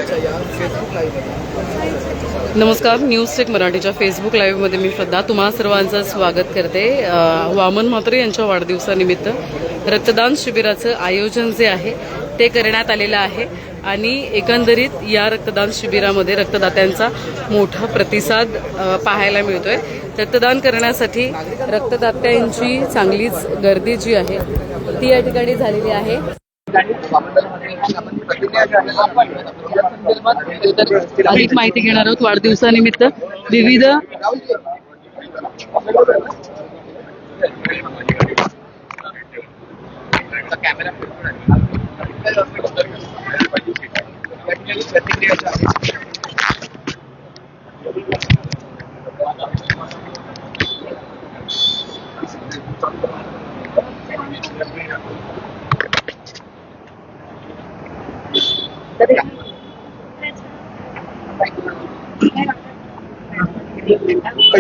मराठीच्या या फेसबुक लाईव्हमध्ये नमस्कार, न्यूज टेक मराठीच्या फेसबुक लाईव्हमध्ये मी श्रद्धा तुम्हा सर्वांचं स्वागत करते. वामन म्हात्रे यांच्या वाढदिवसानिमित्त रक्तदान शिबिराचं आयोजन जे आहे ते करण्यात आलेलं आहे आणि एकंदरीत या रक्तदान शिबिरामध्ये रक्तदात्यांचा मोठा प्रतिसाद पाहायला मिळतोय. रक्तदान करण्यासाठी रक्तदात्यांची चांगलीच गर्दी जी आहे ती या ठिकाणी झालेली आहे. अधिक माहिती घेणार आहोत. वाढदिवसानिमित्त विविध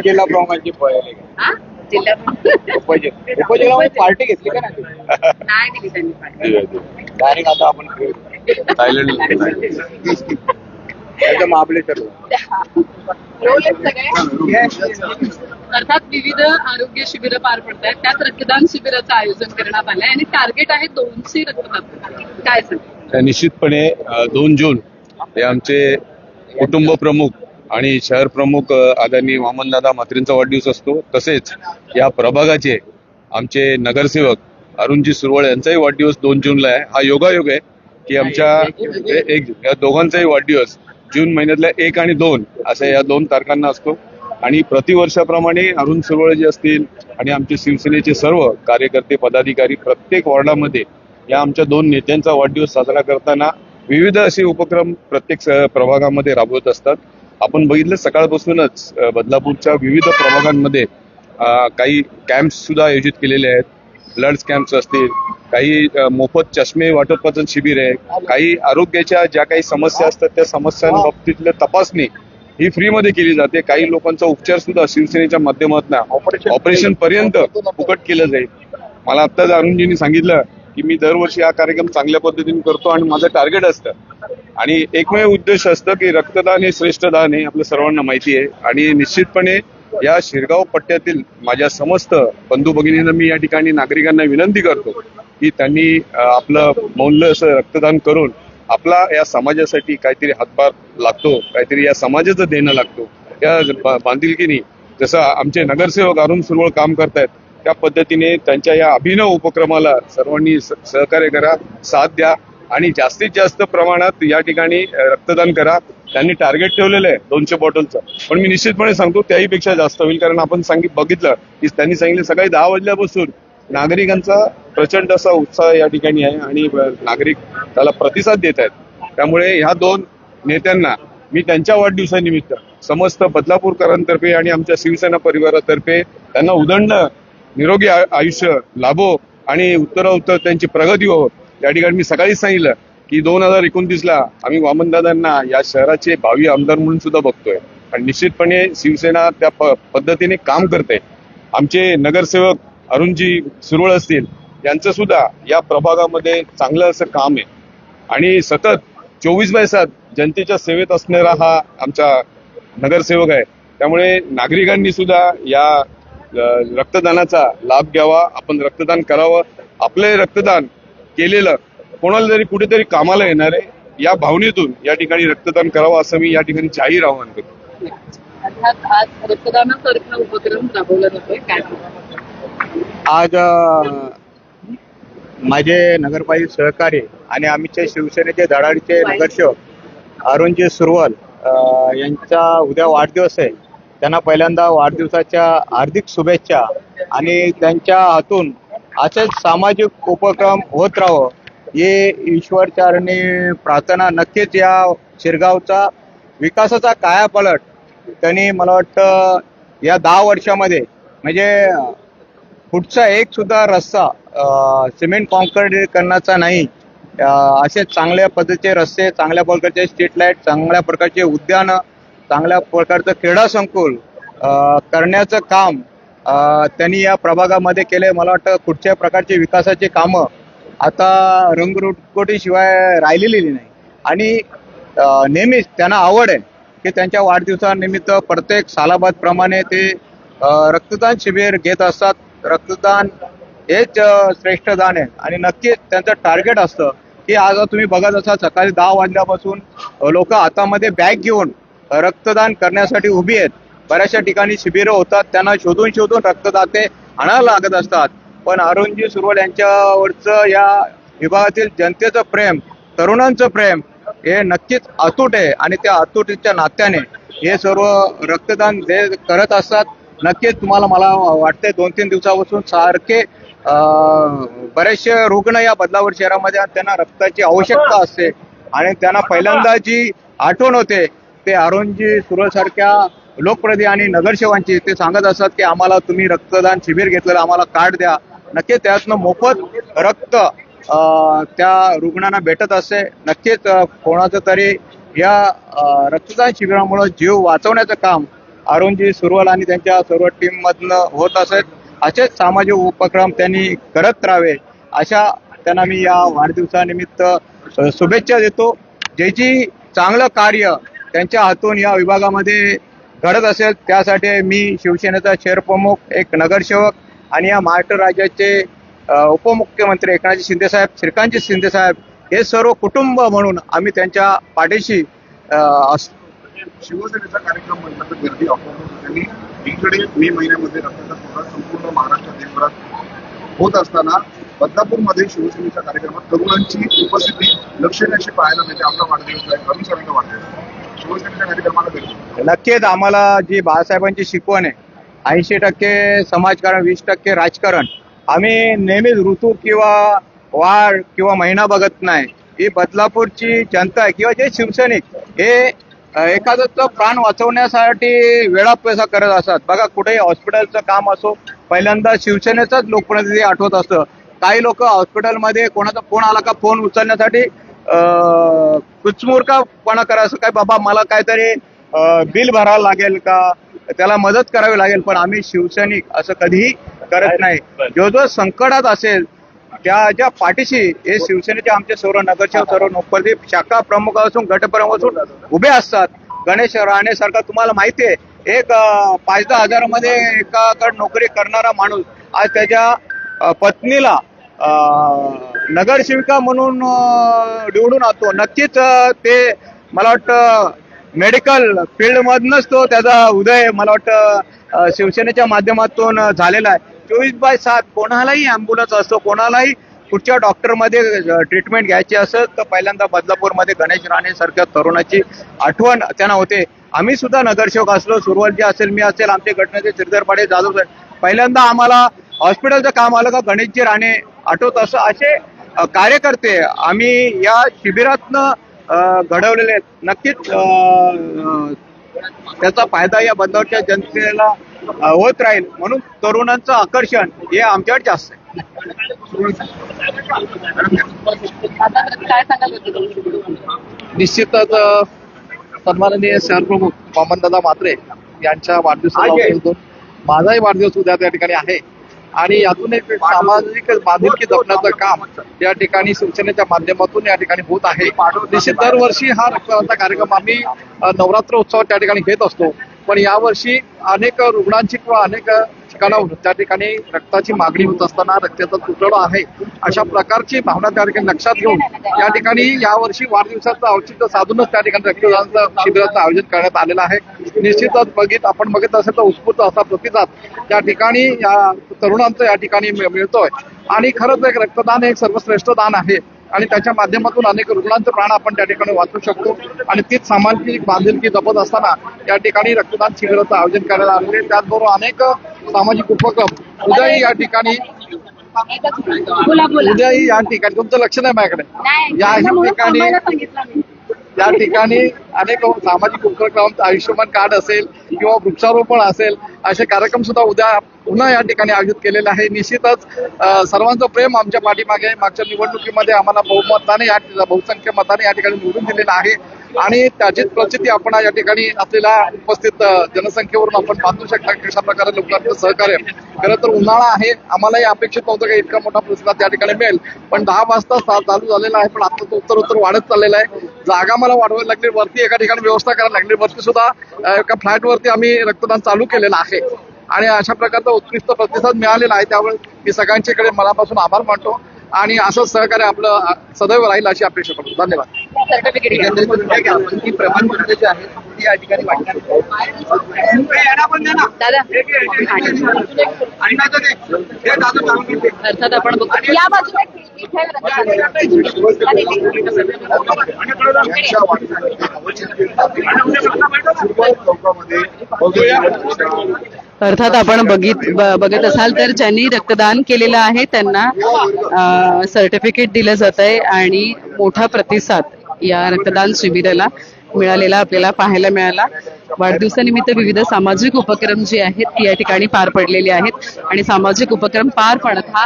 जिल्हा प्रमुखांची उपजिल्हा पार्टी घेतली का नाही डायरेक्ट आता आपण महाबळेश्वर अर्थात विविध आरोग्य शिबिर पार पडत आहेत. त्यात रक्तदान शिबिराचं आयोजन करण्यात आलंय आणि टार्गेट आहे 200 रक्तदाते. काय सांग? निश्चितपणे 2 जून हे आमचे कुटुंब प्रमुख आणि शहर प्रमुख आदरणीय वामनदादा म्हात्रेंचा वाढदिवस असतो. तसेच या प्रभागाचे आमचे नगरसेवक अरुणजी सुरवळ यांचाही वाढदिवस 2 जूनला आहे. हा योगायोग आहे की आमच्या या दोघांचाही वाढदिवस जून महिन्यातल्या 1 आणि 2 अशा या 2 तारखांना असतो. आणि प्रतिवर्षाप्रमाणे अरुण सुरवळ जे असतील आणि आमचे शिवसेनेचे सर्व कार्यकर्ते पदाधिकारी प्रत्येक वॉर्डामध्ये या आमच्या 2 नेत्यांचा वाढदिवस साजरा करताना विविध असे उपक्रम प्रत्येक प्रभागामध्ये राबवत असतात. आपण बघितलं सकाळपासूनच बदलापूरच्या विविध प्रभागांमध्ये काही कॅम्प्स सुद्धा आयोजित केलेले आहेत. ब्लड कॅम्प्स असतील, काही मोफत चष्मे वाटपाचं शिबिर आहे, काही आरोग्याच्या ज्या काही समस्या असतात त्या समस्यांबाबतीतल्या तपासणी ही फ्रीमध्ये केली जाते. काही लोकांचा उपचार सुद्धा शिवसेनेच्या माध्यमातून ऑपरेशन पर्यंत फुकट केलं जाईल. मला आत्ताच अरुणजींनी सांगितलं की मी दरवर्षी हा कार्यक्रम चांगल्या पद्धतीने करतो आणि माझं टार्गेट असतं आणि एकमेव उद्देश असतं की रक्तदान हे श्रेष्ठ दान हे आपल्या सर्वांना माहिती आहे. आणि निश्चितपणे या शिरगाव पट्ट्यातील माझ्या समस्त बंधू भगिनींना मी या ठिकाणी नागरिकांना विनंती करतो की त्यांनी आपलं मौल्य असं रक्तदान करून आपला या समाजासाठी काहीतरी हातभार लागतो, काहीतरी या समाजाचं देणं लागतो. या बांधिलकीने जसं आमचे नगरसेवक अरुण सुरवळ काम करतायत त्या पद्धतीने त्यांच्या या अभिनव उपक्रमाला सर्वांनी सहकार्य करा, साथ द्या आणि जास्तीत जास्त प्रमाणात या ठिकाणी रक्तदान करा. त्यांनी टार्गेट ठेवलेलं आहे 200 बॉटलचं, पण मी निश्चितपणे सांगतो त्याही पेक्षा जास्त होईल. कारण आपण बघितलं की त्यांनी सांगितलं सकाळी 10 वाजल्यापासून नागरिकांचा प्रचंड असा उत्साह या ठिकाणी आहे आणि नागरिक त्याला प्रतिसाद देत आहेत. त्यामुळे ह्या 2 नेत्यांना मी त्यांच्या वाढदिवसानिमित्त समस्त बदलापूरकरांतर्फे आणि आमच्या शिवसेना परिवारातर्फे त्यांना उदंड निरोगी आयुष्य लाभो आणि उत्तरोत्तर त्यांची प्रगती हो. या ठिकाणी मी सकाळीच सांगितलं की 2029ला आम्ही वामनदादांना या शहराचे भावी आमदार म्हणून सुद्धा बघतोय आणि निश्चितपणे शिवसेना त्या पद्धतीने काम करते. आमचे नगरसेवक अरुणजी सुरवळ असतील यांचं सुद्धा या प्रभागामध्ये चांगलं असं काम आहे आणि सतत 24/7 जनतेच्या सेवेत असणारा हा आमचा नगरसेवक आहे. त्यामुळे नागरिकांनी सुद्धा या रक्तदानाचा लाभ घ्यावा, आपण रक्तदान करावं. आपले रक्तदान केलेलं कोणाला तरी कुठेतरी कामाला येणार आहे या भावनेतून या ठिकाणी रक्तदान करावं असं मी या ठिकाणी जाहीर आवाहन करतो. अर्थात आज रक्तदानासारखा उपक्रम राबवला जातोय. काय आज माझे नगरपालिका सहकारी आणि आमचे शिवसेनेचे धडाडीचे नगरसेवक अरुणजी सुरवल यांचा उद्या वाढदिवस आहे. त्यांना पहिल्यांदा वाढदिवसाच्या हार्दिक शुभेच्छा आणि त्यांच्या हातून असेच सामाजिक उपक्रम होत राहावं हे ईश्वरचरणी प्रार्थना. नक्कीच या शिरगावचा विकासाचा कायापालट त्यांनी मला वाटतं या 10 वर्षामध्ये म्हणजे पुढचा एक सुद्धा रस्ता सिमेंट कॉन्क्रीटीकरणाचा नाही, असे चांगल्या पद्धतीचे रस्ते, चांगल्या प्रकारचे स्ट्रीट लाईट, चांगल्या प्रकारचे उद्यानं, चांगल्या प्रकारचं क्रीडा संकुल करण्याचं काम त्यांनी या प्रभागामध्ये केले. मला वाटतं कुठच्या प्रकारचे विकासाचे कामं आता रंगरुटकोटीशिवाय राहिलेली नाही आणि नेहमीच त्यांना आवड आहे की त्यांच्या वाढदिवसानिमित्त प्रत्येक सालाबादप्रमाणे ते रक्तदान शिबिर घेत असतात. रक्तदान हेच श्रेष्ठ दान आहे आणि नक्कीच त्यांचं टार्गेट असतं की आज तुम्ही बघत असाल सकाळी 10 वाजल्यापासून लोक हातामध्ये बॅग घेऊन रक्तदान करण्यासाठी उभी आहेत. बऱ्याचशा ठिकाणी शिबिरं होतात, त्यांना शोधून शोधून रक्तदाते आणायला लागत असतात. पण अरुणजी सुरवल यांच्यावरचं या विभागातील जनतेचं प्रेम, तरुणांचं प्रेम हे नक्कीच अतूट आहे आणि त्या अतुटीच्या नात्याने हे सर्व रक्तदान करत असतात. नक्कीच तुम्हाला मला वाटतंय 2-3 दिवसापासून सारखे बरेचसे रुग्ण या बदलापूर शहरामध्ये त्यांना रक्ताची आवश्यकता असते आणि त्यांना पहिल्यांदा जी आठवण होते ते अरुणजी सुरवल सारख्या लोकप्रतिनिधी आणि नगरसेवकांची. ते सांगत असतात की आम्हाला तुम्ही रक्तदान शिबिर घेतलेलं आम्हाला कार्ड द्या. नक्कीच त्यातनं मोफत रक्त त्या रुग्णांना भेटत असते. नक्कीच कोणाचं तरी या रक्तदान शिबिरामुळे जीव वाचवण्याचं काम अरुणजी सुरवल आणि त्यांच्या सर्व टीम मधनं होत असेल. असेच सामाजिक उपक्रम त्यांनी करत राहावे अशा त्यांना मी या वाढदिवसानिमित्त शुभेच्छा देतो. जे जी चांगलं कार्य त्यांच्या हातून या विभागामध्ये घडत असेल त्यासाठी मी शिवसेनेचा शहरप्रमुख, एक नगरसेवक आणि या महाराष्ट्र राज्याचे उपमुख्यमंत्री एकनाथ शिंदेसाहेब, श्रीकांतजी शिंदेसाहेब हे सर्व कुटुंब म्हणून आम्ही त्यांच्या पाठीशी असतो. शिवसेनेचा कार्यक्रम म्हटलं तर गर्दी अफवा इकडे मे महिन्यामध्ये रक्ताचा सोहळा संपूर्ण महाराष्ट्र देशभरात होत असताना बदलापूरमध्ये शिवसेनेच्या कार्यक्रमात तरुणांची उपस्थिती लक्षणीय अशी पाहायला मिळते. आपला वाढदिवस आहे, कमी सरांचा वाढदिवस, शिवसेनेच्या कार्यक्रमाला गर्दी. नक्कीच आम्हाला जी बाळासाहेबांची शिकवण आहे 80% समाजकारण 20% राजकारण. आम्ही नेहमीच ऋतू किंवा वार किंवा महिना बघत नाही. ही बदलापूरची जनता आहे किंवा जे शिवसैनिक हे एखाद्याचं प्राण वाचवण्यासाठी वेळा पैसा करत असतात. बघा कुठेही हॉस्पिटलचं काम असो पहिल्यांदा शिवसेनेचाच लोकप्रतिनिधी आठवत असतं. काही लोक हॉस्पिटलमध्ये कोणाचा फोन आला का फोन उचलण्यासाठी कुचमुरकापणा करायचं, काय बाबा मला काहीतरी बिल भरावं लागेल का, त्याला मदत करावी लागेल. पण आम्ही शिवसैनिक असं कधीही करत नाही. जो जो संकटात असेल ज्या पाठीशी हे शिवसेनेचे आमचे सर्व नगरसेवक, सर्व नोकरदी शाखा प्रमुख असून गटप्रमुख असून उभे असतात. गणेश राणे सारखा तुम्हाला माहिती आहे एक 5-10 हजारामध्ये एकाकडे नोकरी करणारा माणूस आज त्याच्या पत्नीला नगरसेविका म्हणून निवडून आणतो. नक्कीच ते मला वाटतं मेडिकल फील्ड मधनच तो त्याचा उदय मला वाटतं शिवसेनेच्या माध्यमातून झालेला आहे. 24/7 कोणालाही अँब्युलन्स असतो, कोणालाही कुठच्या डॉक्टरमध्ये ट्रीटमेंट घ्यायची असेल तर पहिल्यांदा बदलापूरमध्ये गणेश राणे सारख्या तरुणाची आठवण त्यांना होते. आम्ही सुद्धा नगरसेवक असलो, सुरवल जे असेल, मी असेल, आमचे गटनेते श्रीधर पाटील, जाधव साहेब, पहिल्यांदा आम्हाला हॉस्पिटलचं काम आलं का गणेशजी राणे आठवत असं असे कार्यकर्ते आम्ही या शिबिरातनं घडवलेले आहेत. नक्कीच त्याचा फायदा या बंदावरच्या जनतेला होत राहील म्हणून तरुणांचं आकर्षण हे आमच्याकडे जास्त आहे. निश्चितच सन्माननीय शहरप्रमुख वामनदादा म्हात्रे यांच्या वाढदिवसाला माझाही वाढदिवस उद्या त्या ठिकाणी आहे आणि यातून एक सामाजिक बांधिलकी जपण्याचं काम या ठिकाणी शिवसेनेच्या माध्यमातून या ठिकाणी होत आहे. निश्चित दरवर्षी हा रक्तदानाचा कार्यक्रम आम्ही नवरात्र उत्सवात त्या ठिकाणी घेत असतो. पण यावर्षी अनेक रुग्णांची किंवा अनेक ठिकाणाहून त्या ठिकाणी रक्ताची मागणी होत असताना रक्ताचा तुटवडा आहे अशा प्रकारची भावना त्या ठिकाणी लक्षात घेऊन या ठिकाणी यावर्षी वाढदिवसाचं औचित्य साधूनच त्या ठिकाणी रक्तदान शिबिराचं आयोजन करण्यात आलेलं आहे. निश्चितच आपण बघित असेल तर उत्स्फूर्त असा प्रतिसाद त्या ठिकाणी या तरुणांचं या ठिकाणी मिळतोय आणि खरंच एक रक्तदान एक सर्वश्रेष्ठ दान आहे आणि त्याच्या माध्यमातून अनेक रुग्णांचं प्राण आपण त्या ठिकाणी वाचवू शकतो आणि तीच सामाजिक बांधिलकी जपत असताना या ठिकाणी रक्तदान शिबिराचं आयोजन करण्यात आलेले. त्याचबरोबर अनेक सामाजिक उपक्रम उद्याही या ठिकाणी तुमचं लक्ष नाही माझ्याकडे या ठिकाणी अनेक सामाजिक उपक्रम आयुष्यमान कार्ड असेल किंवा वृक्षारोपण असेल असे कार्यक्रम सुद्धा उद्या पुन्हा या ठिकाणी आयोजित केलेले आहे. निश्चितच सर्वांचं प्रेम आमच्या पाठीमागे आहे. मागच्या निवडणुकीमध्ये आम्हाला बहुसंख्य मताने या ठिकाणी निवडून दिलेलं आहे आणि त्याचीच प्रचिती आपण या ठिकाणी असलेल्या उपस्थित जनसंख्येवरून आपण बांधू शकता कशा प्रकारे लोकांचं सहकार्य. खरं तर उन्हाळा आहे, आम्हालाही अपेक्षित नव्हतं की इतका मोठा प्रतिसाद त्या ठिकाणी मिळेल, पण 10 वाजता चालू झालेला आहे, पण आता तो उत्तर वाढत चाललेला आहे. जागा मला वाढवायला लागली, वरती एका ठिकाणी व्यवस्था करायला लागली, वरती सुद्धा एका फ्लॅटवरती आम्ही रक्तदान चालू केलेलं आहे आणि अशा प्रकारचा उत्कृष्ट प्रतिसाद मिळालेला आहे. त्यामुळे मी सगळ्यांच्याकडे मनापासून आभार मानतो आणि असं सहकार्य आपलं सदैव राहील अशी अपेक्षा करतो. धन्यवाद. प्रमाणपत्र जे आहे ते या ठिकाणी अर्थात आपण बघतो या बाजूला अर्थात आपण बघत असाल तर ज्यांनी रक्तदान केलेलं आहे त्यांना सर्टिफिकेट दिलं जात आहे आणि मोठा प्रतिसाद या रक्तदान शिबिराला मिळालेला आपल्याला पाहायला मिळाला. वाढदिवसानिमित्त विविध सामाजिक उपक्रम जे आहेत ती या ठिकाणी पार पडलेले आहेत आणि सामाजिक उपक्रम पार पडत हा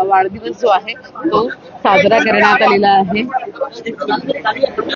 वाढदिवस जो आहे तो साजरा करण्यात आलेला आहे.